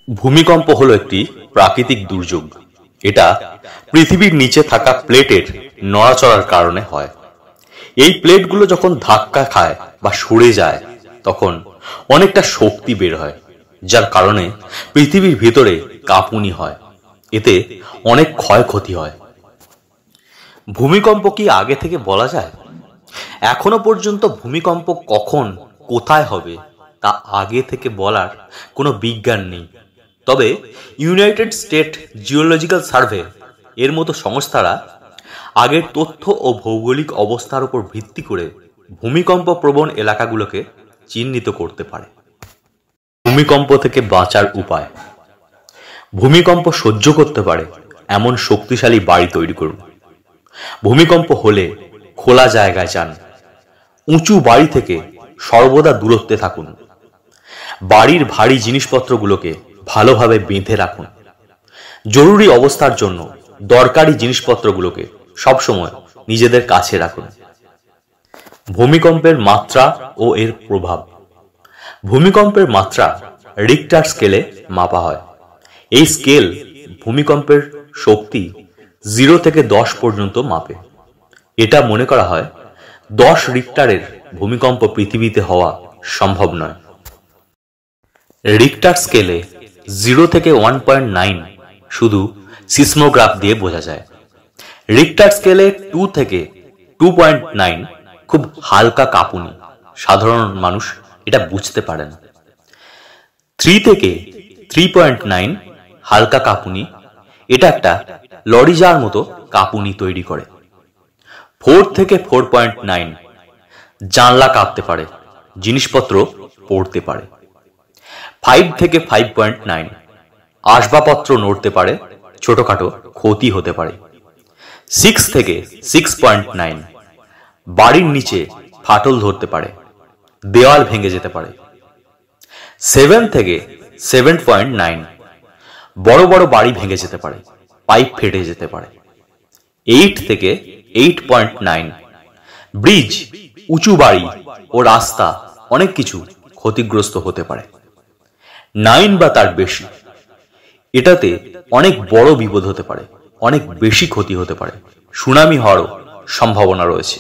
ভূমিকম্প হলো একটি প্রাকৃতিক দুর্যোগ। এটা পৃথিবীর নিচে থাকা প্লেটের নড়াচড়ার কারণে হয়। এই প্লেটগুলো যখন ধাক্কা খায় বা সরে যায় তখন অনেকটা শক্তি বের হয়, যার কারণে পৃথিবীর ভিতরে কাঁপুনি হয়। এতে অনেক ক্ষয়ক্ষতি হয়। ভূমিকম্প কি আগে থেকে বলা যায়? এখনো পর্যন্ত ভূমিকম্প কখন কোথায় হবে তা আগে থেকে বলার কোনো বিজ্ঞান নেই। তবে ইউনাইটেড স্টেট জিওলজিক্যাল সার্ভে এর মতো সংস্থারা আগের তথ্য ও ভৌগোলিক অবস্থার উপর ভিত্তি করে ভূমিকম্প প্রবণ এলাকাগুলোকে চিহ্নিত করতে পারে। ভূমিকম্প থেকে বাঁচার উপায়: ভূমিকম্প সহ্য করতে পারে এমন শক্তিশালী বাড়ি তৈরি করুন। ভূমিকম্প হলে খোলা জায়গায় যান। উঁচু বাড়ি থেকে সর্বদা দূরত্বে থাকুন। বাড়ির ভারী জিনিসপত্রগুলোকে ভালোভাবে বেঁধে রাখুন। জরুরি অবস্থার জন্য দরকারি জিনিসপত্রগুলোকে সবসময় নিজেদের কাছে রাখুন। ভূমিকম্পের মাত্রা ও এর প্রভাব: ভূমিকম্পের মাত্রা রিক্টার স্কেলে মাপা হয়। এই স্কেল ভূমিকম্পের শক্তি 0 থেকে 10 পর্যন্ত মাপে। এটা মনে করা হয় 10 রিক্টারের ভূমিকম্প পৃথিবীতে হওয়া সম্ভব নয়। রিক্টার স্কেলে 0 থেকে 1.9 শুধু সিসমোগ্রাফ দিয়ে বোঝা যায়। রিক্টার স্কেলে 2 থেকে 2.9 খুব হালকা কাঁপুনি, সাধারণ মানুষ এটা বুঝতে পারে না। 3 থেকে 3.9 হালকা কাঁপুনি, এটা একটা লরি যাওয়ার মতো কাঁপুনি তৈরি করে। 4 থেকে 4.9 জানলা কাঁপতে পারে, জিনিসপত্র পড়তে পারে। 5 থেকে 5.9 আসবাবপত্র নড়তে পারে, ছোটখাটো ক্ষতি হতে পারে। 6 থেকে 6.9 বাড়ির নিচে ফাটল ধরতে পারে, দেওয়াল ভেঙে যেতে পারে। 7 থেকে 7.9 বড় বড় বাড়ি ভেঙে যেতে পারে, পাইপ ফেটে যেতে পারে। 8 থেকে 8.9 ব্রিজ, উঁচু বাড়ি ও রাস্তা অনেক কিছু ক্ষতিগ্রস্ত হতে পারে। 9 বা তার বেশি, এটাতে অনেক বড় বিপদ হতে পারে, অনেক বেশি ক্ষতি হতে পারে, সুনামি হওয়ারও সম্ভাবনা রয়েছে।